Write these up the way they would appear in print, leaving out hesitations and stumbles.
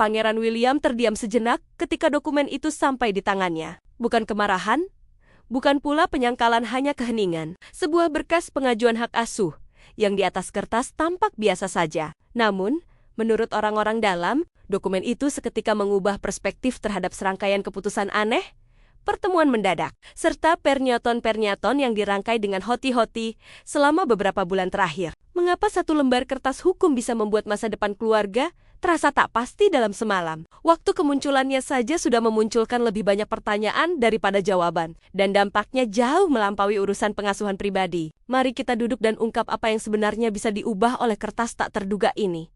Pangeran William terdiam sejenak ketika dokumen itu sampai di tangannya. Bukan kemarahan, bukan pula penyangkalan, hanya keheningan. Sebuah berkas pengajuan hak asuh yang di atas kertas tampak biasa saja. Namun, menurut orang-orang dalam, dokumen itu seketika mengubah perspektif terhadap serangkaian keputusan aneh, pertemuan mendadak, serta pernyataan-pernyataan yang dirangkai dengan hati-hati selama beberapa bulan terakhir. Mengapa satu lembar kertas hukum bisa membuat masa depan keluarga terasa tak pasti dalam semalam? Waktu kemunculannya saja sudah memunculkan lebih banyak pertanyaan daripada jawaban, dan dampaknya jauh melampaui urusan pengasuhan pribadi. Mari kita duduk dan ungkap apa yang sebenarnya bisa diubah oleh kertas tak terduga ini.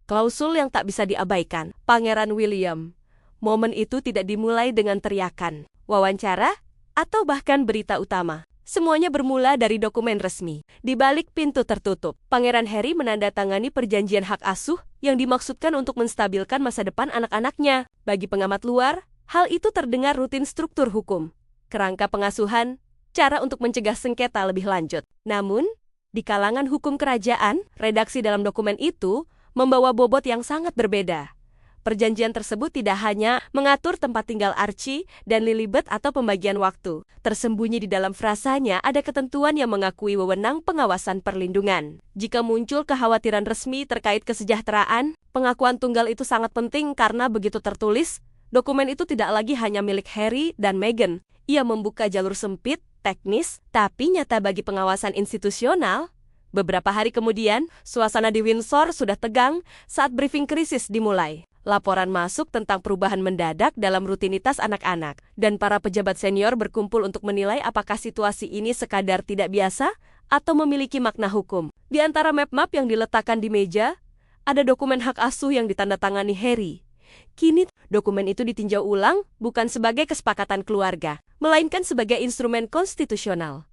Klausul yang tak bisa diabaikan. Pangeran William. Momen itu tidak dimulai dengan teriakan, wawancara, atau bahkan berita utama. Semuanya bermula dari dokumen resmi. Di balik pintu tertutup, Pangeran Harry menandatangani perjanjian hak asuh yang dimaksudkan untuk menstabilkan masa depan anak-anaknya. Bagi pengamat luar, hal itu terdengar rutin struktur hukum, kerangka pengasuhan, cara untuk mencegah sengketa lebih lanjut. Namun, di kalangan hukum kerajaan, redaksi dalam dokumen itu membawa bobot yang sangat berbeda. Perjanjian tersebut tidak hanya mengatur tempat tinggal Archie dan Lilibet atau pembagian waktu. Tersembunyi di dalam frasanya ada ketentuan yang mengakui wewenang pengawasan perlindungan. Jika muncul kekhawatiran resmi terkait kesejahteraan, pengakuan tunggal itu sangat penting karena begitu tertulis, dokumen itu tidak lagi hanya milik Harry dan Meghan. Ia membuka jalur sempit, teknis, tapi nyata bagi pengawasan institusional. Beberapa hari kemudian, suasana di Windsor sudah tegang saat briefing krisis dimulai. Laporan masuk tentang perubahan mendadak dalam rutinitas anak-anak, dan para pejabat senior berkumpul untuk menilai apakah situasi ini sekadar tidak biasa atau memiliki makna hukum. Di antara map-map yang diletakkan di meja, ada dokumen hak asuh yang ditandatangani Harry. Kini, dokumen itu ditinjau ulang bukan sebagai kesepakatan keluarga, melainkan sebagai instrumen konstitusional.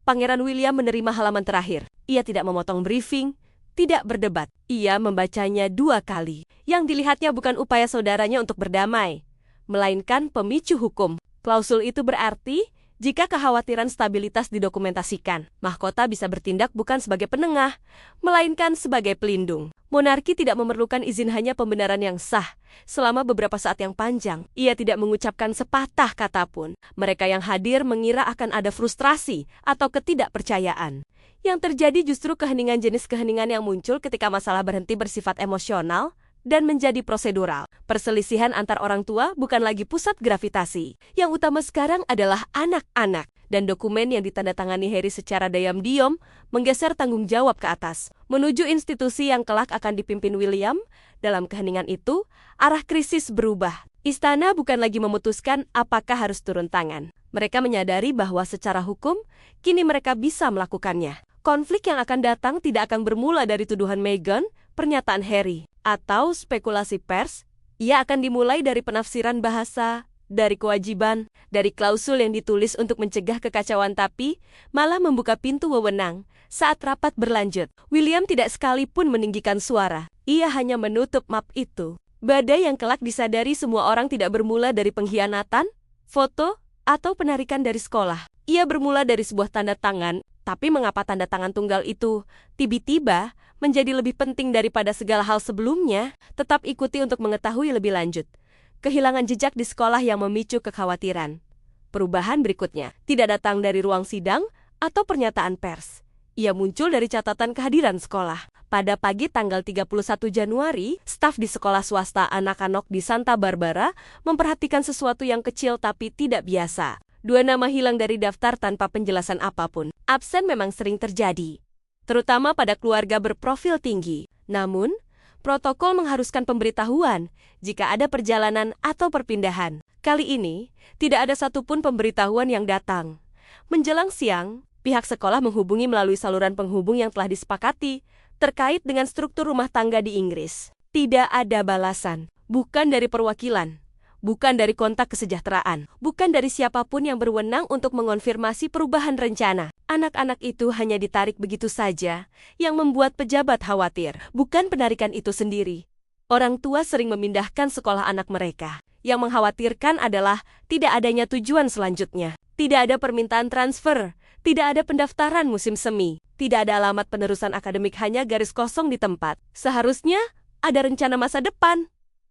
Pangeran William menerima halaman terakhir. Ia tidak memotong briefing, tidak berdebat. Ia membacanya 2 kali. Yang dilihatnya bukan upaya saudaranya untuk berdamai, melainkan pemicu hukum. Klausul itu berarti, jika kekhawatiran stabilitas didokumentasikan, mahkota bisa bertindak bukan sebagai penengah, melainkan sebagai pelindung. Monarki tidak memerlukan izin, hanya pembenaran yang sah. Selama beberapa saat yang panjang, ia tidak mengucapkan sepatah kata pun. Mereka yang hadir mengira akan ada frustrasi atau ketidakpercayaan. Yang terjadi justru keheningan, jenis keheningan yang muncul ketika masalah berhenti bersifat emosional dan menjadi prosedural. Perselisihan antar orang tua bukan lagi pusat gravitasi. Yang utama sekarang adalah anak-anak. Dan dokumen yang ditandatangani Harry secara diam-diam menggeser tanggung jawab ke atas, menuju institusi yang kelak akan dipimpin William. Dalam keheningan itu, arah krisis berubah. Istana bukan lagi memutuskan apakah harus turun tangan. Mereka menyadari bahwa secara hukum, kini mereka bisa melakukannya. Konflik yang akan datang tidak akan bermula dari tuduhan Meghan, pernyataan Harry, atau spekulasi pers. Ia akan dimulai dari penafsiran bahasa, dari kewajiban, dari klausul yang ditulis untuk mencegah kekacauan tapi malah membuka pintu wewenang. Saat rapat berlanjut, William tidak sekalipun meninggikan suara. Ia hanya menutup map itu. Badai yang kelak disadari semua orang tidak bermula dari pengkhianatan, foto, atau penarikan dari sekolah. Ia bermula dari sebuah tanda tangan. Tapi mengapa tanda tangan tunggal itu tiba-tiba menjadi lebih penting daripada segala hal sebelumnya? Tetap ikuti untuk mengetahui lebih lanjut. Kehilangan jejak di sekolah yang memicu kekhawatiran. Perubahan berikutnya tidak datang dari ruang sidang atau pernyataan pers. Ia muncul dari catatan kehadiran sekolah. Pada pagi tanggal 31 Januari, staf di sekolah swasta anak-anak di Santa Barbara memperhatikan sesuatu yang kecil tapi tidak biasa. 2 nama hilang dari daftar tanpa penjelasan apapun. Absen memang sering terjadi, terutama pada keluarga berprofil tinggi. Namun, protokol mengharuskan pemberitahuan jika ada perjalanan atau perpindahan. Kali ini, tidak ada satupun pemberitahuan yang datang. Menjelang siang, pihak sekolah menghubungi melalui saluran penghubung yang telah disepakati terkait dengan struktur rumah tangga di Inggris. Tidak ada balasan, bukan dari perwakilan, bukan dari kontak kesejahteraan, bukan dari siapapun yang berwenang untuk mengonfirmasi perubahan rencana. Anak-anak itu hanya ditarik begitu saja, yang membuat pejabat khawatir. Bukan penarikan itu sendiri. Orang tua sering memindahkan sekolah anak mereka. Yang mengkhawatirkan adalah tidak adanya tujuan selanjutnya. Tidak ada permintaan transfer, tidak ada pendaftaran musim semi, tidak ada alamat penerusan akademik, hanya garis kosong di tempat. Seharusnya ada rencana masa depan.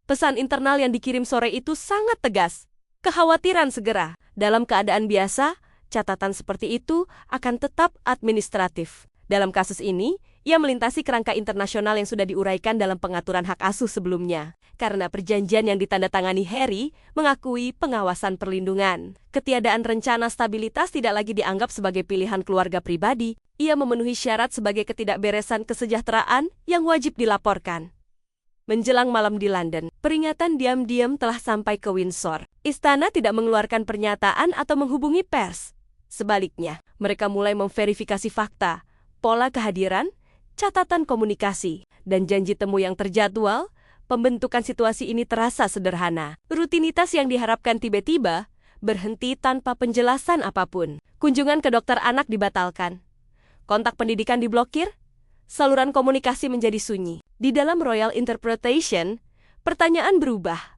Pesan internal yang dikirim sore itu sangat tegas. Kekhawatiran segera. Dalam keadaan biasa, catatan seperti itu akan tetap administratif. Dalam kasus ini, ia melintasi kerangka internasional yang sudah diuraikan dalam pengaturan hak asuh sebelumnya. Karena perjanjian yang ditandatangani Harry mengakui pengawasan perlindungan. Ketiadaan rencana stabilitas tidak lagi dianggap sebagai pilihan keluarga pribadi. Ia memenuhi syarat sebagai ketidakberesan kesejahteraan yang wajib dilaporkan. Menjelang malam di London, peringatan diam-diam telah sampai ke Windsor. Istana tidak mengeluarkan pernyataan atau menghubungi pers. Sebaliknya, mereka mulai memverifikasi fakta, pola kehadiran, catatan komunikasi, dan janji temu yang terjadwal. Pembentukan situasi ini terasa sederhana. Rutinitas yang diharapkan tiba-tiba berhenti tanpa penjelasan apapun. Kunjungan ke dokter anak dibatalkan. Kontak pendidikan diblokir. Saluran komunikasi menjadi sunyi. Di dalam Royal Interpretation, pertanyaan berubah.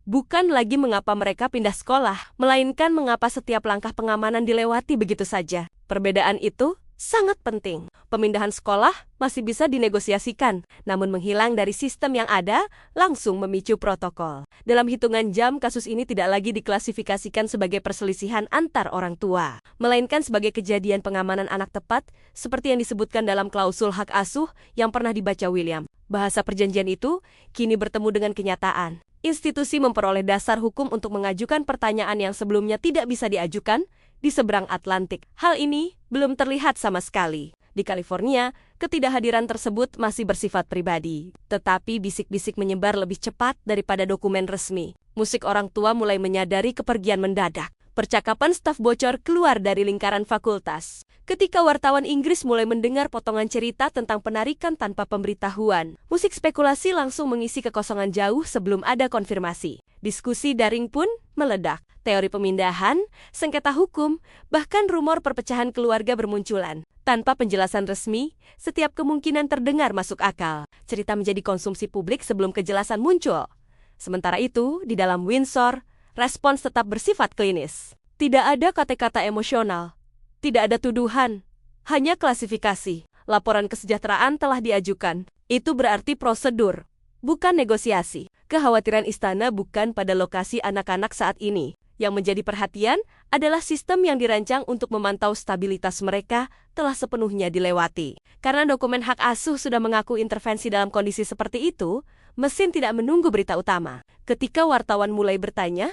Bukan lagi mengapa mereka pindah sekolah, melainkan mengapa setiap langkah pengamanan dilewati begitu saja. Perbedaan itu sangat penting. Pemindahan sekolah masih bisa dinegosiasikan, namun menghilang dari sistem yang ada langsung memicu protokol. Dalam hitungan jam, kasus ini tidak lagi diklasifikasikan sebagai perselisihan antar orang tua, melainkan sebagai kejadian pengamanan anak tepat, seperti yang disebutkan dalam klausul hak asuh yang pernah dibaca William. Bahasa perjanjian itu kini bertemu dengan kenyataan. Institusi memperoleh dasar hukum untuk mengajukan pertanyaan yang sebelumnya tidak bisa diajukan di seberang Atlantik. Hal ini belum terlihat sama sekali. Di California, ketidakhadiran tersebut masih bersifat pribadi. Tetapi bisik-bisik menyebar lebih cepat daripada dokumen resmi. Musik orang tua mulai menyadari kepergian mendadak. Percakapan staf bocor keluar dari lingkaran fakultas. Ketika wartawan Inggris mulai mendengar potongan cerita tentang penarikan tanpa pemberitahuan, musik spekulasi langsung mengisi kekosongan jauh sebelum ada konfirmasi. Diskusi daring pun meledak. Teori pemindahan, sengketa hukum, bahkan rumor perpecahan keluarga bermunculan. Tanpa penjelasan resmi, setiap kemungkinan terdengar masuk akal. Cerita menjadi konsumsi publik sebelum kejelasan muncul. Sementara itu, di dalam Windsor, respons tetap bersifat klinis. Tidak ada kata-kata emosional. Tidak ada tuduhan. Hanya klasifikasi. Laporan kesejahteraan telah diajukan. Itu berarti prosedur, bukan negosiasi. Kekhawatiran istana bukan pada lokasi anak-anak saat ini. Yang menjadi perhatian adalah sistem yang dirancang untuk memantau stabilitas mereka telah sepenuhnya dilewati. Karena dokumen hak asuh sudah mengaku intervensi dalam kondisi seperti itu, mesin tidak menunggu berita utama. Ketika wartawan mulai bertanya,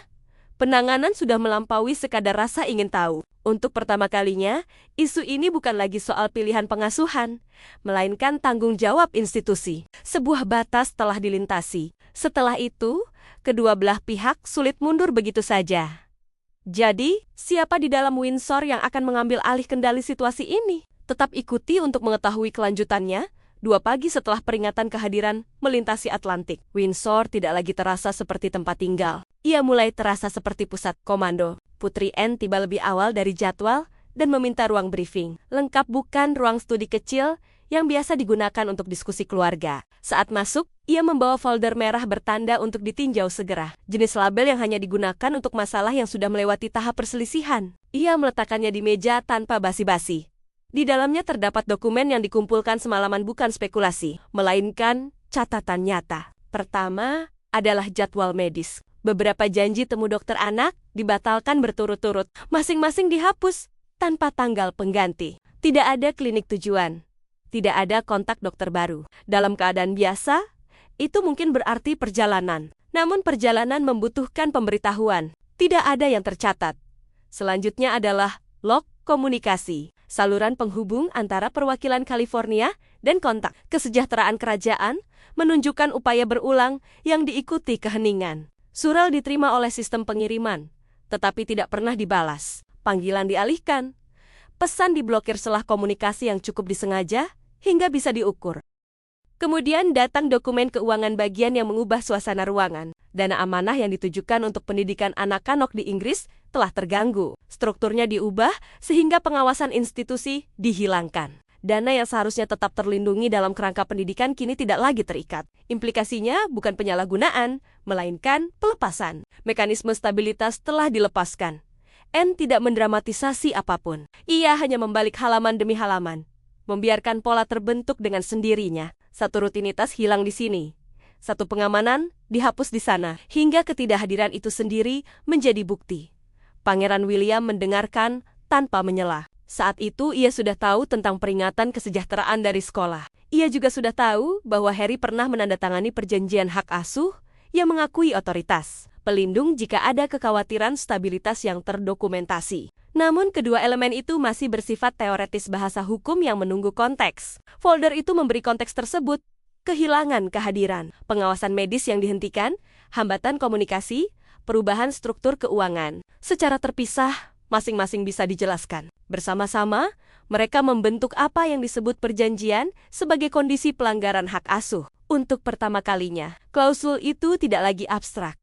penanganan sudah melampaui sekadar rasa ingin tahu. Untuk pertama kalinya, isu ini bukan lagi soal pilihan pengasuhan, melainkan tanggung jawab institusi. Sebuah batas telah dilintasi. Setelah itu, kedua belah pihak sulit mundur begitu saja. Jadi, siapa di dalam Windsor yang akan mengambil alih kendali situasi ini? Tetap ikuti untuk mengetahui kelanjutannya. 2 pagi setelah peringatan kehadiran melintasi Atlantik, Windsor tidak lagi terasa seperti tempat tinggal. Ia mulai terasa seperti pusat komando. Putri Anne tiba lebih awal dari jadwal dan meminta ruang briefing. Lengkap bukan ruang studi kecil yang biasa digunakan untuk diskusi keluarga. Saat masuk, ia membawa folder merah bertanda untuk ditinjau segera. Jenis label yang hanya digunakan untuk masalah yang sudah melewati tahap perselisihan. Ia meletakkannya di meja tanpa basi-basi. Di dalamnya terdapat dokumen yang dikumpulkan semalaman bukan spekulasi, melainkan catatan nyata. Pertama adalah jadwal medis. Beberapa janji temu dokter anak dibatalkan berturut-turut, masing-masing dihapus tanpa tanggal pengganti. Tidak ada klinik tujuan. Tidak ada kontak dokter baru. Dalam keadaan biasa, itu mungkin berarti perjalanan. Namun perjalanan membutuhkan pemberitahuan. Tidak ada yang tercatat. Selanjutnya adalah log komunikasi. Saluran penghubung antara perwakilan California dan kontak kesejahteraan kerajaan menunjukkan upaya berulang yang diikuti keheningan. Surat diterima oleh sistem pengiriman, tetapi tidak pernah dibalas. Panggilan dialihkan. Pesan diblokir setelah komunikasi yang cukup disengaja hingga bisa diukur. Kemudian datang dokumen keuangan bagian yang mengubah suasana ruangan. Dana amanah yang ditujukan untuk pendidikan anak-anak di Inggris telah terganggu. Strukturnya diubah sehingga pengawasan institusi dihilangkan. Dana yang seharusnya tetap terlindungi dalam kerangka pendidikan kini tidak lagi terikat. Implikasinya bukan penyalahgunaan, melainkan pelepasan. Mekanisme stabilitas telah dilepaskan. Anne tidak mendramatisasi apapun. Ia hanya membalik halaman demi halaman, membiarkan pola terbentuk dengan sendirinya. Satu rutinitas hilang di sini. Satu pengamanan dihapus di sana, hingga ketidakhadiran itu sendiri menjadi bukti. Pangeran William mendengarkan tanpa menyela. Saat itu ia sudah tahu tentang peringatan kesejahteraan dari sekolah. Ia juga sudah tahu bahwa Harry pernah menandatangani perjanjian hak asuh yang mengakui otoritas pelindung jika ada kekhawatiran stabilitas yang terdokumentasi. Namun kedua elemen itu masih bersifat teoretis bahasa hukum yang menunggu konteks. Folder itu memberi konteks tersebut. Kehilangan kehadiran, pengawasan medis yang dihentikan, hambatan komunikasi, perubahan struktur keuangan. Secara terpisah, masing-masing bisa dijelaskan. Bersama-sama, mereka membentuk apa yang disebut perjanjian sebagai kondisi pelanggaran hak asuh. Untuk pertama kalinya, klausul itu tidak lagi abstrak.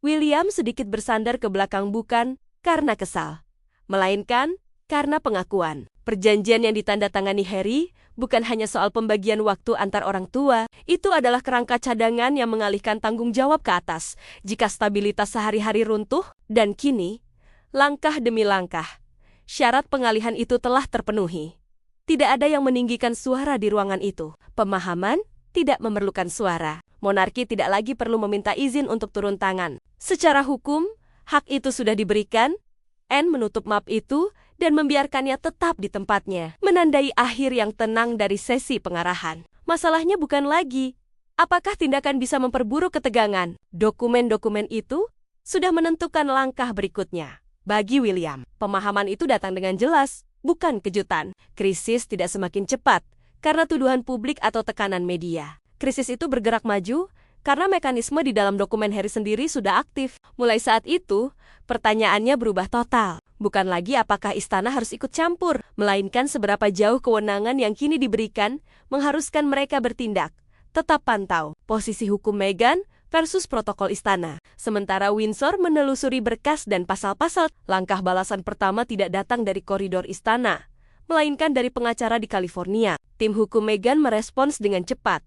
William sedikit bersandar ke belakang bukan karena kesal, melainkan karena pengakuan. Perjanjian yang ditandatangani Harry bukan hanya soal pembagian waktu antar orang tua, itu adalah kerangka cadangan yang mengalihkan tanggung jawab ke atas jika stabilitas sehari-hari runtuh, dan kini, langkah demi langkah, syarat pengalihan itu telah terpenuhi. Tidak ada yang meninggikan suara di ruangan itu. Pemahaman tidak memerlukan suara. Monarki tidak lagi perlu meminta izin untuk turun tangan. Secara hukum, hak itu sudah diberikan. Anne menutup map itu dan membiarkannya tetap di tempatnya, menandai akhir yang tenang dari sesi pengarahan. Masalahnya bukan lagi, apakah tindakan bisa memperburuk ketegangan? Dokumen-dokumen itu sudah menentukan langkah berikutnya. Bagi William, pemahaman itu datang dengan jelas, bukan kejutan. Krisis tidak semakin cepat karena tuduhan publik atau tekanan media. Krisis itu bergerak maju karena mekanisme di dalam dokumen Harry sendiri sudah aktif. Mulai saat itu, pertanyaannya berubah total. Bukan lagi apakah istana harus ikut campur, melainkan seberapa jauh kewenangan yang kini diberikan mengharuskan mereka bertindak. Tetap pantau posisi hukum Meghan versus protokol istana. Sementara Windsor menelusuri berkas dan pasal-pasal, langkah balasan pertama tidak datang dari koridor istana, melainkan dari pengacara di California. Tim hukum Meghan merespons dengan cepat.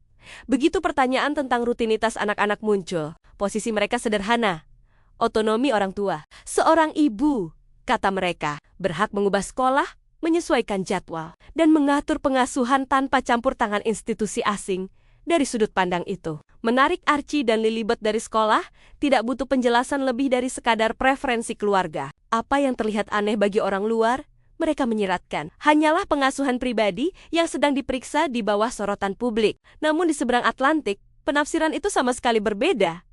Begitu pertanyaan tentang rutinitas anak-anak muncul, posisi mereka sederhana. Otonomi orang tua. Seorang ibu, kata mereka, berhak mengubah sekolah, menyesuaikan jadwal, dan mengatur pengasuhan tanpa campur tangan institusi asing. Dari sudut pandang itu, menarik Archie dan Lilibet dari sekolah tidak butuh penjelasan lebih dari sekadar preferensi keluarga. Apa yang terlihat aneh bagi orang luar, mereka menyiratkan, hanyalah pengasuhan pribadi yang sedang diperiksa di bawah sorotan publik. Namun di seberang Atlantik, penafsiran itu sama sekali berbeda.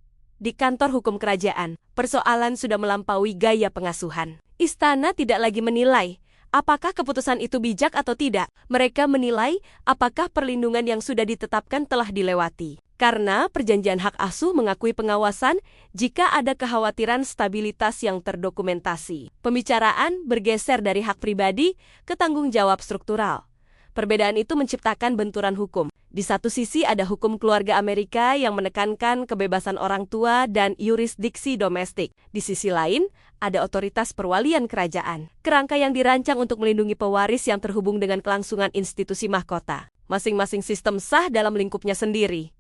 Di kantor hukum kerajaan, persoalan sudah melampaui gaya pengasuhan. Istana tidak lagi menilai apakah keputusan itu bijak atau tidak. Mereka menilai apakah perlindungan yang sudah ditetapkan telah dilewati. Karena perjanjian hak asuh mengakui pengawasan jika ada kekhawatiran stabilitas yang terdokumentasi. Pembicaraan bergeser dari hak pribadi ke tanggung jawab struktural. Perbedaan itu menciptakan benturan hukum. Di satu sisi ada hukum keluarga Amerika yang menekankan kebebasan orang tua dan yurisdiksi domestik. Di sisi lain, ada otoritas perwalian kerajaan. Kerangka yang dirancang untuk melindungi pewaris yang terhubung dengan kelangsungan institusi mahkota. Masing-masing sistem sah dalam lingkupnya sendiri.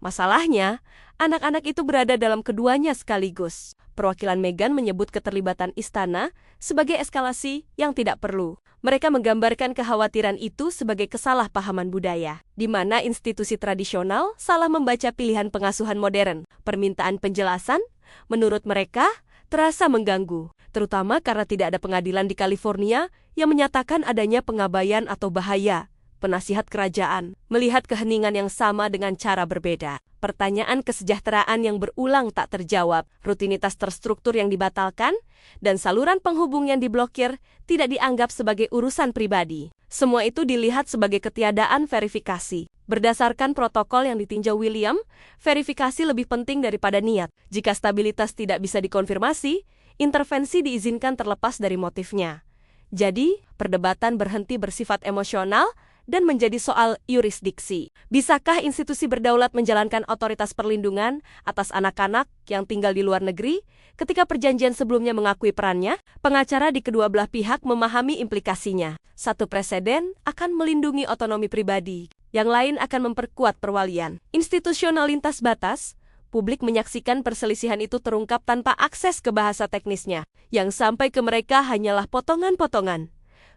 Masalahnya, anak-anak itu berada dalam keduanya sekaligus. Perwakilan Meghan menyebut keterlibatan istana sebagai eskalasi yang tidak perlu. Mereka menggambarkan kekhawatiran itu sebagai kesalahpahaman budaya, di mana institusi tradisional salah membaca pilihan pengasuhan modern. Permintaan penjelasan, menurut mereka, terasa mengganggu, terutama karena tidak ada pengadilan di California yang menyatakan adanya pengabaian atau bahaya. Penasihat kerajaan melihat keheningan yang sama dengan cara berbeda. Pertanyaan kesejahteraan yang berulang tak terjawab, rutinitas terstruktur yang dibatalkan, dan saluran penghubung yang diblokir tidak dianggap sebagai urusan pribadi. Semua itu dilihat sebagai ketiadaan verifikasi. Berdasarkan protokol yang ditinjau William, verifikasi lebih penting daripada niat. Jika stabilitas tidak bisa dikonfirmasi, intervensi diizinkan terlepas dari motifnya. Jadi, perdebatan berhenti bersifat emosional dan menjadi soal yurisdiksi. Bisakah institusi berdaulat menjalankan otoritas perlindungan atas anak-anak yang tinggal di luar negeri ketika perjanjian sebelumnya mengakui perannya? Pengacara di kedua belah pihak memahami implikasinya. Satu presiden akan melindungi otonomi pribadi, yang lain akan memperkuat perwalian. Institusional lintas batas, publik menyaksikan perselisihan itu terungkap tanpa akses ke bahasa teknisnya. Yang sampai ke mereka hanyalah potongan-potongan.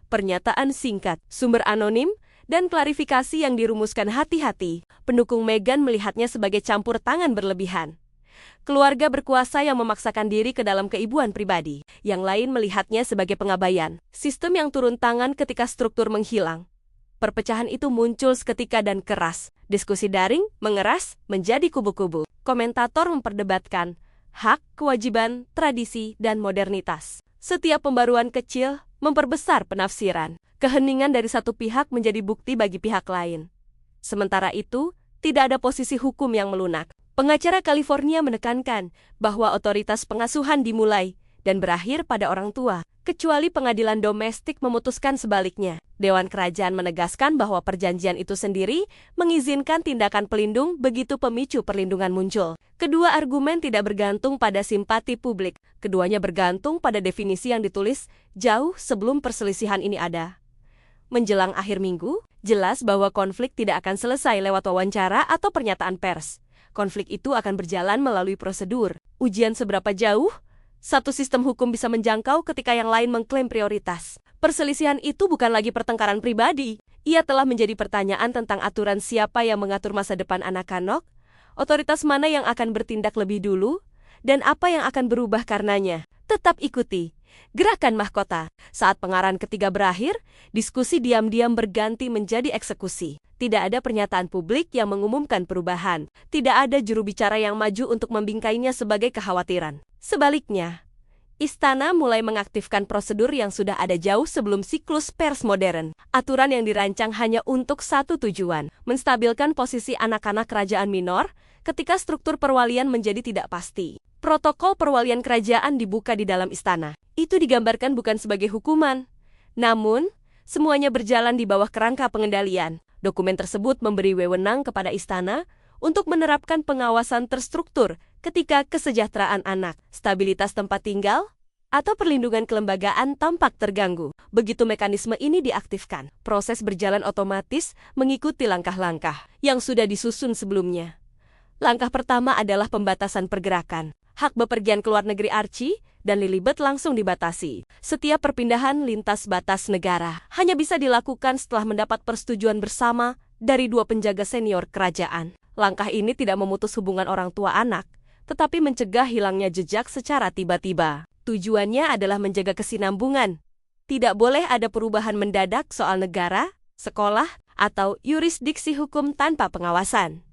Pernyataan singkat, sumber anonim, dan klarifikasi yang dirumuskan hati-hati. Pendukung Meghan melihatnya sebagai campur tangan berlebihan. Keluarga berkuasa yang memaksakan diri ke dalam keibuan pribadi. Yang lain melihatnya sebagai pengabaian. Sistem yang turun tangan ketika struktur menghilang. Perpecahan itu muncul seketika dan keras. Diskusi daring mengeras menjadi kubu-kubu. Komentator memperdebatkan hak, kewajiban, tradisi, dan modernitas. Setiap pembaruan kecil memperbesar penafsiran. Keheningan dari satu pihak menjadi bukti bagi pihak lain. Sementara itu, tidak ada posisi hukum yang melunak. Pengacara California menekankan bahwa otoritas pengasuhan dimulai dan berakhir pada orang tua, kecuali pengadilan domestik memutuskan sebaliknya. Dewan Kerajaan menegaskan bahwa perjanjian itu sendiri mengizinkan tindakan pelindung begitu pemicu perlindungan muncul. Kedua argumen tidak bergantung pada simpati publik. Keduanya bergantung pada definisi yang ditulis jauh sebelum perselisihan ini ada. Menjelang akhir minggu, jelas bahwa konflik tidak akan selesai lewat wawancara atau pernyataan pers. Konflik itu akan berjalan melalui prosedur. Ujian seberapa jauh satu sistem hukum bisa menjangkau ketika yang lain mengklaim prioritas. Perselisihan itu bukan lagi pertengkaran pribadi. Ia telah menjadi pertanyaan tentang aturan siapa yang mengatur masa depan anak-anak, otoritas mana yang akan bertindak lebih dulu, dan apa yang akan berubah karenanya. Tetap ikuti Gerakan Mahkota. Saat pengaraan ketiga berakhir, diskusi diam-diam berganti menjadi eksekusi. Tidak ada pernyataan publik yang mengumumkan perubahan. Tidak ada juru bicara yang maju untuk membingkainya sebagai kekhawatiran. Sebaliknya, Istana mulai mengaktifkan prosedur yang sudah ada jauh sebelum siklus pers modern. Aturan yang dirancang hanya untuk satu tujuan, menstabilkan posisi anak-anak kerajaan minor ketika struktur perwalian menjadi tidak pasti. Protokol perwalian kerajaan dibuka di dalam istana. Itu digambarkan bukan sebagai hukuman. Namun, semuanya berjalan di bawah kerangka pengendalian. Dokumen tersebut memberi wewenang kepada istana untuk menerapkan pengawasan terstruktur ketika kesejahteraan anak, stabilitas tempat tinggal, atau perlindungan kelembagaan tampak terganggu. Begitu mekanisme ini diaktifkan, proses berjalan otomatis mengikuti langkah-langkah yang sudah disusun sebelumnya. Langkah pertama adalah pembatasan pergerakan. Hak bepergian ke luar negeri Archie dan Lilibet langsung dibatasi. Setiap perpindahan lintas batas negara hanya bisa dilakukan setelah mendapat persetujuan bersama dari dua penjaga senior kerajaan. Langkah ini tidak memutus hubungan orang tua anak, tetapi mencegah hilangnya jejak secara tiba-tiba. Tujuannya adalah menjaga kesinambungan. Tidak boleh ada perubahan mendadak soal negara, sekolah, atau yurisdiksi hukum tanpa pengawasan.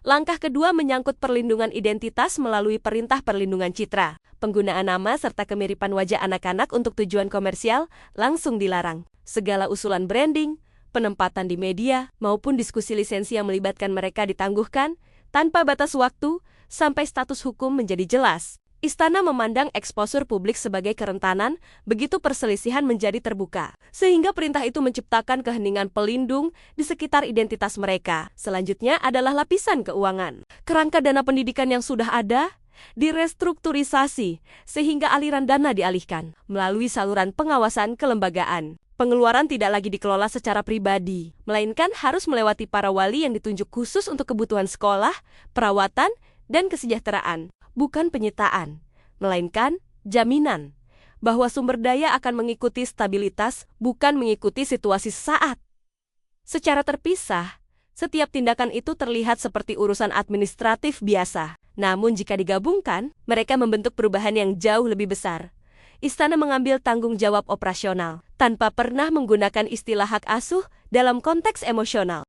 Langkah kedua menyangkut perlindungan identitas melalui Perintah Perlindungan Citra. Penggunaan nama serta kemiripan wajah anak-anak untuk tujuan komersial langsung dilarang. Segala usulan branding, penempatan di media, maupun diskusi lisensi yang melibatkan mereka ditangguhkan tanpa batas waktu sampai status hukum menjadi jelas. Istana memandang eksposur publik sebagai kerentanan begitu perselisihan menjadi terbuka, sehingga perintah itu menciptakan keheningan pelindung di sekitar identitas mereka. Selanjutnya adalah lapisan keuangan. Kerangka dana pendidikan yang sudah ada direstrukturisasi sehingga aliran dana dialihkan melalui saluran pengawasan kelembagaan. Pengeluaran tidak lagi dikelola secara pribadi, melainkan harus melewati para wali yang ditunjuk khusus untuk kebutuhan sekolah, perawatan, dan kesejahteraan. Bukan penyitaan, melainkan jaminan bahwa sumber daya akan mengikuti stabilitas, bukan mengikuti situasi sesaat. Secara terpisah, setiap tindakan itu terlihat seperti urusan administratif biasa. Namun jika digabungkan, mereka membentuk perubahan yang jauh lebih besar. Istana mengambil tanggung jawab operasional, tanpa pernah menggunakan istilah hak asuh dalam konteks emosional.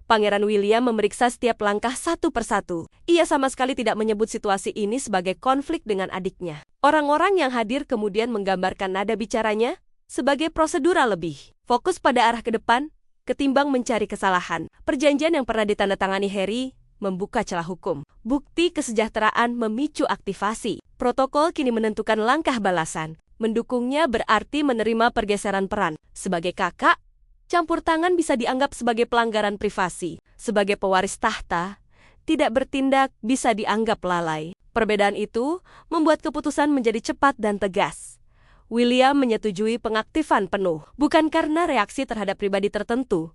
Pangeran William memeriksa setiap langkah satu persatu. Ia sama sekali tidak menyebut situasi ini sebagai konflik dengan adiknya. Orang-orang yang hadir kemudian menggambarkan nada bicaranya sebagai prosedural lebih. Fokus pada arah ke depan, ketimbang mencari kesalahan. Perjanjian yang pernah ditandatangani Harry membuka celah hukum. Bukti kesejahteraan memicu aktivasi. Protokol kini menentukan langkah balasan. Mendukungnya berarti menerima pergeseran peran. Sebagai kakak, campur tangan bisa dianggap sebagai pelanggaran privasi. Sebagai pewaris tahta, tidak bertindak bisa dianggap lalai. Perbedaan itu membuat keputusan menjadi cepat dan tegas. William menyetujui pengaktifan penuh, bukan karena reaksi terhadap pribadi tertentu,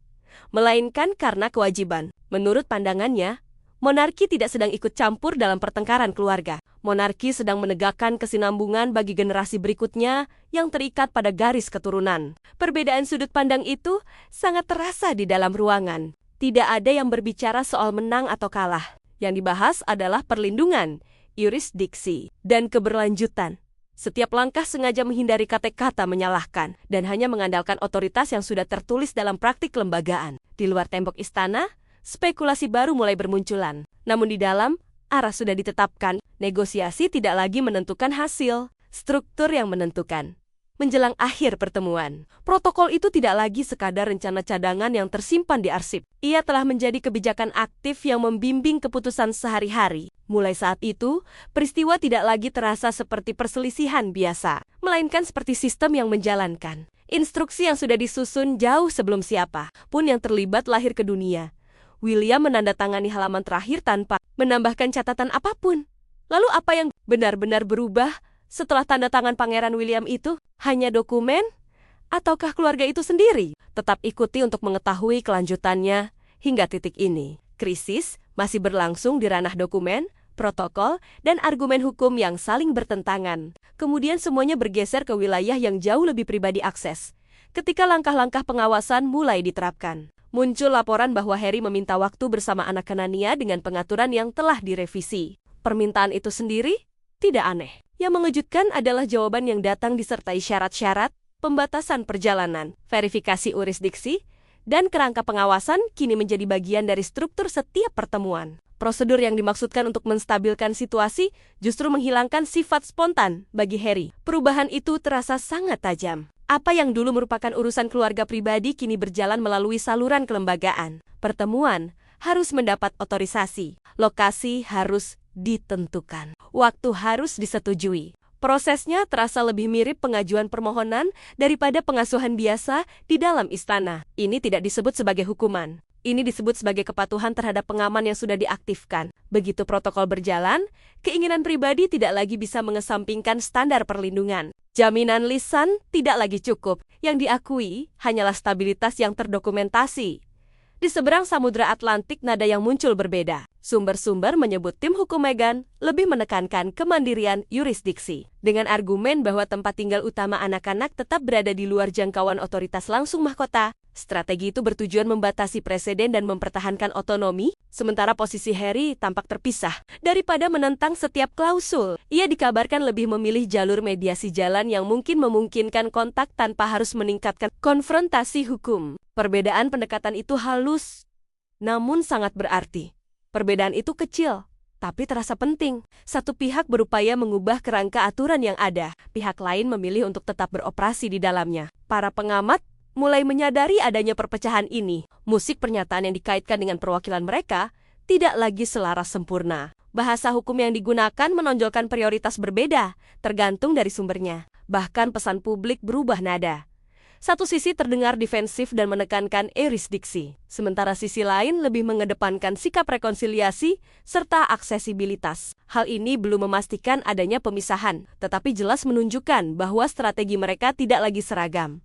melainkan karena kewajiban. Menurut pandangannya, monarki tidak sedang ikut campur dalam pertengkaran keluarga. Monarki sedang menegakkan kesinambungan bagi generasi berikutnya yang terikat pada garis keturunan. Perbedaan sudut pandang itu sangat terasa di dalam ruangan. Tidak ada yang berbicara soal menang atau kalah. Yang dibahas adalah perlindungan, yurisdiksi, dan keberlanjutan. Setiap langkah sengaja menghindari kata-kata menyalahkan dan hanya mengandalkan otoritas yang sudah tertulis dalam praktik kelembagaan. Di luar tembok istana, spekulasi baru mulai bermunculan. Namun di dalam, arah sudah ditetapkan. Negosiasi tidak lagi menentukan hasil, struktur yang menentukan. Menjelang akhir pertemuan, protokol itu tidak lagi sekadar rencana cadangan yang tersimpan di arsip. Ia telah menjadi kebijakan aktif yang membimbing keputusan sehari-hari. Mulai saat itu, peristiwa tidak lagi terasa seperti perselisihan biasa, melainkan seperti sistem yang menjalankan. Instruksi yang sudah disusun jauh sebelum siapa pun yang terlibat lahir ke dunia. William menandatangani halaman terakhir tanpa menambahkan catatan apapun. Lalu apa yang benar-benar berubah setelah tanda tangan Pangeran William itu? Hanya dokumen? Ataukah keluarga itu sendiri? Tetap ikuti untuk mengetahui kelanjutannya hingga titik ini. Krisis masih berlangsung di ranah dokumen, protokol, dan argumen hukum yang saling bertentangan. Kemudian semuanya bergeser ke wilayah yang jauh lebih pribadi akses. Ketika langkah-langkah pengawasan mulai diterapkan, muncul laporan bahwa Harry meminta waktu bersama anak kanannya dengan pengaturan yang telah direvisi. Permintaan itu sendiri tidak aneh. Yang mengejutkan adalah jawaban yang datang disertai syarat-syarat, pembatasan perjalanan, verifikasi yurisdiksi, dan kerangka pengawasan kini menjadi bagian dari struktur setiap pertemuan. Prosedur yang dimaksudkan untuk menstabilkan situasi justru menghilangkan sifat spontan bagi Harry. Perubahan itu terasa sangat tajam. Apa yang dulu merupakan urusan keluarga pribadi kini berjalan melalui saluran kelembagaan. Pertemuan harus mendapat otorisasi. Lokasi harus ditentukan. Waktu harus disetujui. Prosesnya terasa lebih mirip pengajuan permohonan daripada pengasuhan biasa di dalam istana. Ini tidak disebut sebagai hukuman. Ini disebut sebagai kepatuhan terhadap pengaman yang sudah diaktifkan. Begitu protokol berjalan, keinginan pribadi tidak lagi bisa mengesampingkan standar perlindungan. Jaminan lisan tidak lagi cukup. Yang diakui hanyalah stabilitas yang terdokumentasi. Di seberang Samudra Atlantik, nada yang muncul berbeda. Sumber-sumber menyebut tim hukum Meghan lebih menekankan kemandirian yurisdiksi. Dengan argumen bahwa tempat tinggal utama anak-anak tetap berada di luar jangkauan otoritas langsung mahkota, strategi itu bertujuan membatasi preseden dan mempertahankan otonomi, sementara posisi Harry tampak terpisah. Daripada menentang setiap klausul, ia dikabarkan lebih memilih jalur mediasi jalan yang mungkin memungkinkan kontak tanpa harus meningkatkan konfrontasi hukum. Perbedaan pendekatan itu halus, namun sangat berarti. Perbedaan itu kecil, tapi terasa penting. Satu pihak berupaya mengubah kerangka aturan yang ada, pihak lain memilih untuk tetap beroperasi di dalamnya. Para pengamat mulai menyadari adanya perpecahan ini. Musik pernyataan yang dikaitkan dengan perwakilan mereka tidak lagi selaras sempurna. Bahasa hukum yang digunakan menonjolkan prioritas berbeda, tergantung dari sumbernya. Bahkan pesan publik berubah nada. Satu sisi terdengar defensif dan menekankan yurisdiksi, sementara sisi lain lebih mengedepankan sikap rekonsiliasi serta aksesibilitas. Hal ini belum memastikan adanya pemisahan, tetapi jelas menunjukkan bahwa strategi mereka tidak lagi seragam.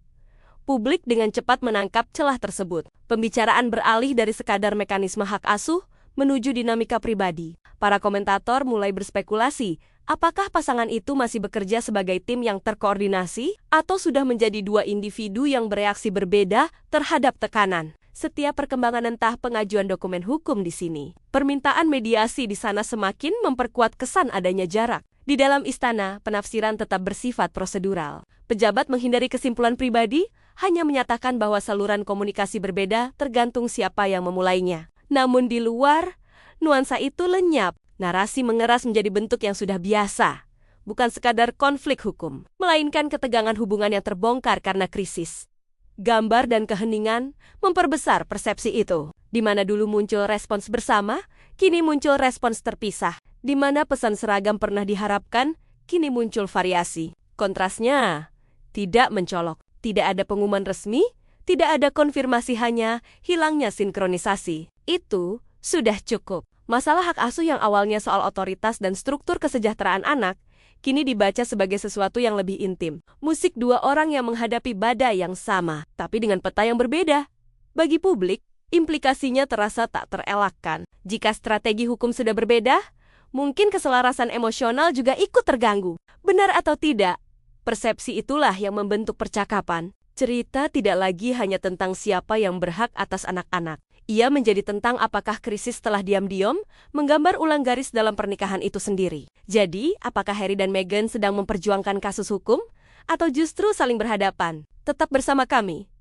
Publik dengan cepat menangkap celah tersebut. Pembicaraan beralih dari sekadar mekanisme hak asuh menuju dinamika pribadi. Para komentator mulai berspekulasi, apakah pasangan itu masih bekerja sebagai tim yang terkoordinasi atau sudah menjadi dua individu yang bereaksi berbeda terhadap tekanan. Setiap perkembangan entah pengajuan dokumen hukum di sini, permintaan mediasi di sana semakin memperkuat kesan adanya jarak. Di dalam istana, penafsiran tetap bersifat prosedural. Pejabat menghindari kesimpulan pribadi, hanya menyatakan bahwa saluran komunikasi berbeda tergantung siapa yang memulainya. Namun di luar, nuansa itu lenyap. Narasi mengeras menjadi bentuk yang sudah biasa. Bukan sekadar konflik hukum, melainkan ketegangan hubungan yang terbongkar karena krisis. Gambar dan keheningan memperbesar persepsi itu. Di mana dulu muncul respons bersama, kini muncul respons terpisah. Di mana pesan seragam pernah diharapkan, kini muncul variasi. Kontrasnya tidak mencolok. Tidak ada pengumuman resmi, tidak ada konfirmasi, hanya hilangnya sinkronisasi. Itu sudah cukup. Masalah hak asuh yang awalnya soal otoritas dan struktur kesejahteraan anak, kini dibaca sebagai sesuatu yang lebih intim. Musik dua orang yang menghadapi badai yang sama, tapi dengan peta yang berbeda. Bagi publik, implikasinya terasa tak terelakkan. Jika strategi hukum sudah berbeda, Mungkin keselarasan emosional juga ikut terganggu. Benar atau tidak, persepsi itulah yang membentuk percakapan. Cerita tidak lagi hanya tentang siapa yang berhak atas anak-anak. Ia menjadi tentang apakah krisis setelah diam-diam menggambar ulang garis dalam pernikahan itu sendiri. Jadi, apakah Harry dan Meghan sedang memperjuangkan kasus hukum atau justru saling berhadapan? Tetap bersama kami.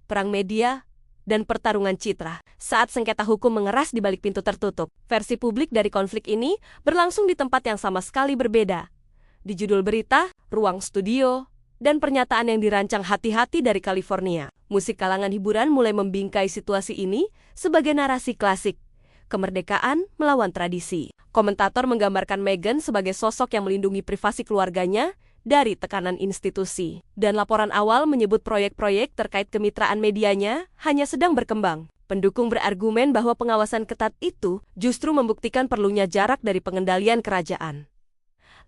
Perang media dan pertarungan citra. Saat sengketa hukum mengeras di balik pintu tertutup, versi publik dari konflik ini berlangsung di tempat yang sama sekali berbeda. Di judul berita, ruang studio, dan pernyataan yang dirancang hati-hati dari California. Musik kalangan hiburan mulai membingkai situasi ini sebagai narasi klasik. Kemerdekaan melawan tradisi. Komentator menggambarkan Meghan sebagai sosok yang melindungi privasi keluarganya dari tekanan institusi. Dan laporan awal menyebut proyek-proyek terkait kemitraan medianya hanya sedang berkembang. Pendukung berargumen bahwa pengawasan ketat itu justru membuktikan perlunya jarak dari pengendalian kerajaan.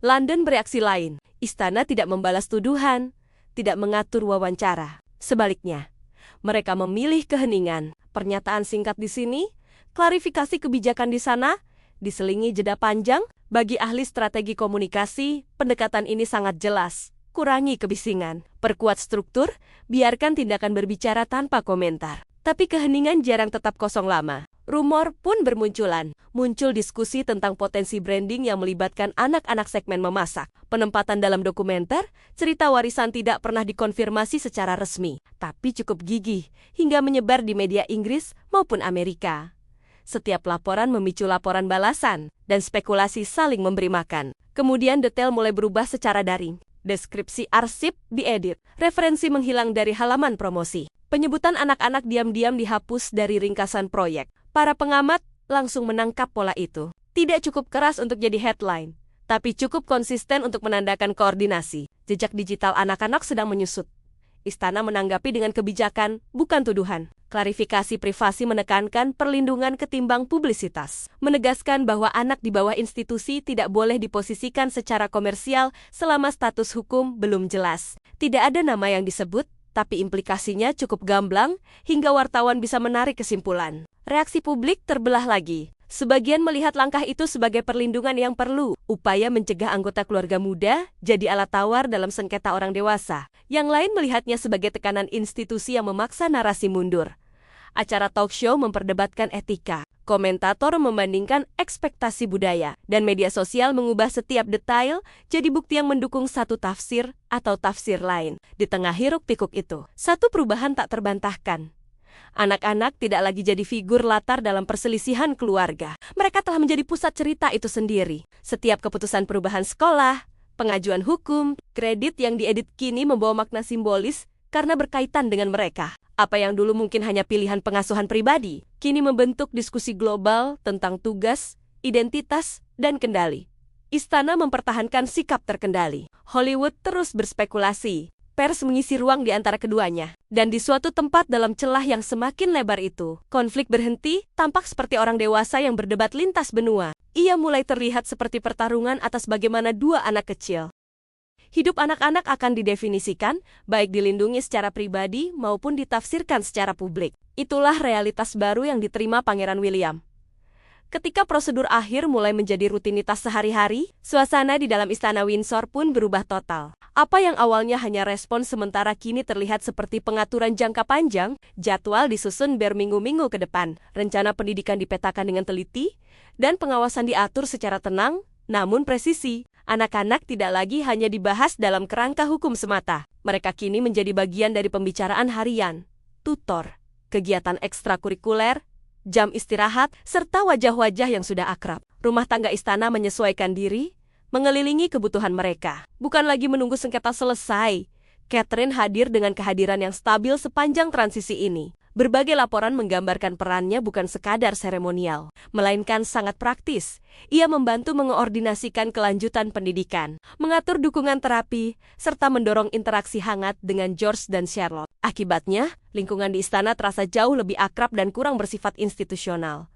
London bereaksi lain. Istana tidak membalas tuduhan, tidak mengatur wawancara. Sebaliknya, mereka memilih keheningan. Pernyataan singkat di sini, klarifikasi kebijakan di sana, diselingi jeda panjang. Bagi ahli strategi komunikasi, pendekatan ini sangat jelas. Kurangi kebisingan, perkuat struktur, biarkan tindakan berbicara tanpa komentar. Tapi keheningan jarang tetap kosong lama. Rumor pun bermunculan. Muncul diskusi tentang potensi branding yang melibatkan anak-anak segmen memasak. Penempatan dalam dokumenter, cerita warisan tidak pernah dikonfirmasi secara resmi, tapi cukup gigih hingga menyebar di media Inggris maupun Amerika. Setiap laporan memicu laporan balasan, dan spekulasi saling memberi makan. Kemudian detail mulai berubah secara daring. Deskripsi arsip diedit, referensi menghilang dari halaman promosi. Penyebutan anak-anak diam-diam dihapus dari ringkasan proyek. Para pengamat langsung menangkap pola itu. Tidak cukup keras untuk jadi headline, tapi cukup konsisten untuk menandakan koordinasi. Jejak digital anak-anak sedang menyusut. Istana menanggapi dengan kebijakan, bukan tuduhan. Klarifikasi privasi menekankan perlindungan ketimbang publisitas. Menegaskan bahwa anak di bawah institusi tidak boleh diposisikan secara komersial selama status hukum belum jelas. Tidak ada nama yang disebut, tapi implikasinya cukup gamblang hingga wartawan bisa menarik kesimpulan. Reaksi publik terbelah lagi. Sebagian melihat langkah itu sebagai perlindungan yang perlu, upaya mencegah anggota keluarga muda jadi alat tawar dalam sengketa orang dewasa. Yang lain melihatnya sebagai tekanan institusi yang memaksa narasi mundur. Acara talk show memperdebatkan etika. Komentator membandingkan ekspektasi budaya, dan media sosial mengubah setiap detail jadi bukti yang mendukung satu tafsir atau tafsir lain. Di tengah hiruk-pikuk itu, satu perubahan tak terbantahkan. Anak-anak tidak lagi jadi figur latar dalam perselisihan keluarga. Mereka telah menjadi pusat cerita itu sendiri. Setiap keputusan perubahan sekolah, pengajuan hukum, kredit yang diedit kini membawa makna simbolis karena berkaitan dengan mereka. Apa yang dulu mungkin hanya pilihan pengasuhan pribadi, kini membentuk diskusi global tentang tugas, identitas, dan kendali. Istana mempertahankan sikap terkendali. Hollywood terus berspekulasi. Pers mengisi ruang di antara keduanya. Dan di suatu tempat dalam celah yang semakin lebar itu, konflik berhenti, tampak seperti orang dewasa yang berdebat lintas benua. Ia mulai terlihat seperti pertarungan atas bagaimana dua anak kecil. Hidup anak-anak akan didefinisikan, baik dilindungi secara pribadi maupun ditafsirkan secara publik. Itulah realitas baru yang diterima Pangeran William. Ketika prosedur akhir mulai menjadi rutinitas sehari-hari, suasana di dalam Istana Windsor pun berubah total. Apa yang awalnya hanya respon sementara kini terlihat seperti pengaturan jangka panjang, jadwal disusun berminggu-minggu ke depan, rencana pendidikan dipetakan dengan teliti, dan pengawasan diatur secara tenang, namun presisi. Anak-anak tidak lagi hanya dibahas dalam kerangka hukum semata. Mereka kini menjadi bagian dari pembicaraan harian, tutor, kegiatan ekstrakurikuler, jam istirahat, serta wajah-wajah yang sudah akrab. Rumah tangga istana menyesuaikan diri, mengelilingi kebutuhan mereka. Bukan lagi menunggu sengketa selesai. Catherine hadir dengan kehadiran yang stabil sepanjang transisi ini. Berbagai laporan menggambarkan perannya bukan sekadar seremonial, melainkan sangat praktis. Ia membantu mengoordinasikan kelanjutan pendidikan, mengatur dukungan terapi, serta mendorong interaksi hangat dengan George dan Charlotte. Akibatnya, lingkungan di istana terasa jauh lebih akrab dan kurang bersifat institusional.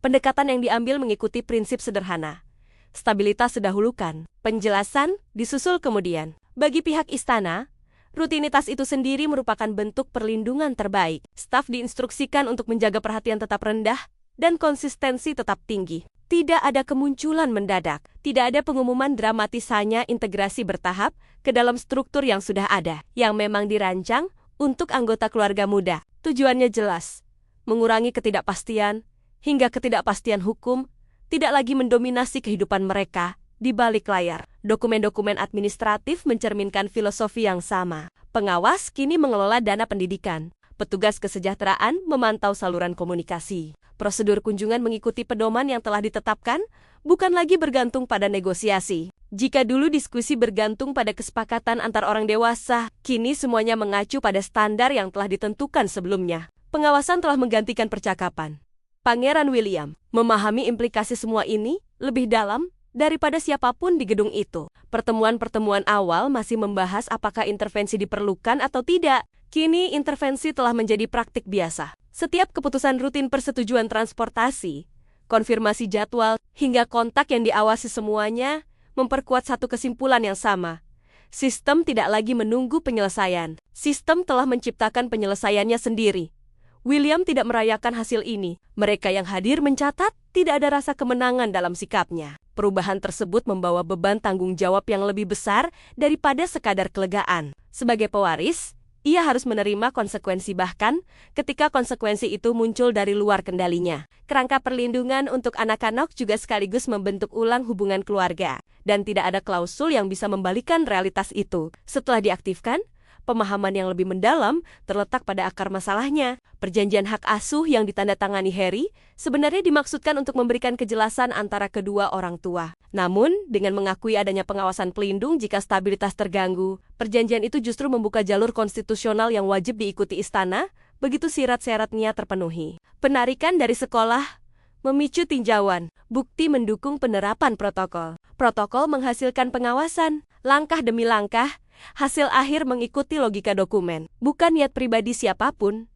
Pendekatan yang diambil mengikuti prinsip sederhana. Stabilitas sedahulukan, penjelasan disusul kemudian. Bagi pihak istana, rutinitas itu sendiri merupakan bentuk perlindungan terbaik. Staf diinstruksikan untuk menjaga perhatian tetap rendah dan konsistensi tetap tinggi. Tidak ada kemunculan mendadak, tidak ada pengumuman dramatis, hanya integrasi bertahap ke dalam struktur yang sudah ada, yang memang dirancang untuk anggota keluarga muda. Tujuannya jelas, mengurangi ketidakpastian, hingga ketidakpastian hukum tidak lagi mendominasi kehidupan mereka di balik layar. Dokumen-dokumen administratif mencerminkan filosofi yang sama. Pengawas kini mengelola dana pendidikan. Petugas kesejahteraan memantau saluran komunikasi. Prosedur kunjungan mengikuti pedoman yang telah ditetapkan, bukan lagi bergantung pada negosiasi. Jika dulu diskusi bergantung pada kesepakatan antar orang dewasa, kini semuanya mengacu pada standar yang telah ditentukan sebelumnya. Pengawasan telah menggantikan percakapan. Pangeran William memahami implikasi semua ini lebih dalam daripada siapapun di gedung itu. Pertemuan-pertemuan awal masih membahas apakah intervensi diperlukan atau tidak. Kini intervensi telah menjadi praktik biasa. Setiap keputusan rutin persetujuan transportasi, konfirmasi jadwal, hingga kontak yang diawasi semuanya memperkuat satu kesimpulan yang sama. Sistem tidak lagi menunggu penyelesaian. Sistem telah menciptakan penyelesaiannya sendiri. William tidak merayakan hasil ini. Mereka yang hadir mencatat tidak ada rasa kemenangan dalam sikapnya. Perubahan tersebut membawa beban tanggung jawab yang lebih besar daripada sekadar kelegaan. Sebagai pewaris, ia harus menerima konsekuensi, bahkan ketika konsekuensi itu muncul dari luar kendalinya. Kerangka perlindungan untuk anak-anak juga sekaligus membentuk ulang hubungan keluarga, dan tidak ada klausul yang bisa membalikan realitas itu. Setelah diaktifkan, pemahaman yang lebih mendalam terletak pada akar masalahnya. Perjanjian hak asuh yang ditandatangani Harry sebenarnya dimaksudkan untuk memberikan kejelasan antara kedua orang tua. Namun, dengan mengakui adanya pengawasan pelindung jika stabilitas terganggu, perjanjian itu justru membuka jalur konstitusional yang wajib diikuti istana, begitu syarat-syaratnya terpenuhi. Penarikan dari sekolah memicu tinjauan, bukti mendukung penerapan protokol. Protokol menghasilkan pengawasan, langkah demi langkah, hasil akhir mengikuti logika dokumen, bukan niat pribadi siapapun.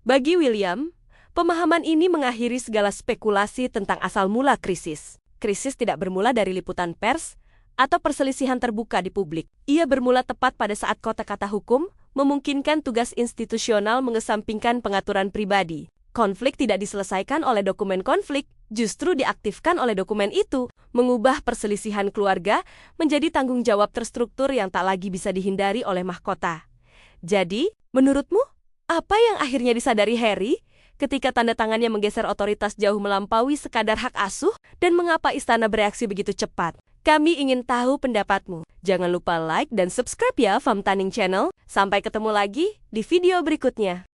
Bagi William, pemahaman ini mengakhiri segala spekulasi tentang asal mula krisis. Krisis tidak bermula dari liputan pers atau perselisihan terbuka di publik. Ia bermula tepat pada saat kata-kata hukum memungkinkan tugas institusional mengesampingkan pengaturan pribadi. Konflik tidak diselesaikan oleh dokumen konflik, justru diaktifkan oleh dokumen itu, mengubah perselisihan keluarga menjadi tanggung jawab terstruktur yang tak lagi bisa dihindari oleh mahkota. Jadi, menurutmu, apa yang akhirnya disadari Harry ketika tanda tangannya menggeser otoritas jauh melampaui sekadar hak asuh, dan mengapa istana bereaksi begitu cepat? Kami ingin tahu pendapatmu. Jangan lupa like dan subscribe ya Fam Taning Channel. Sampai ketemu lagi di video berikutnya.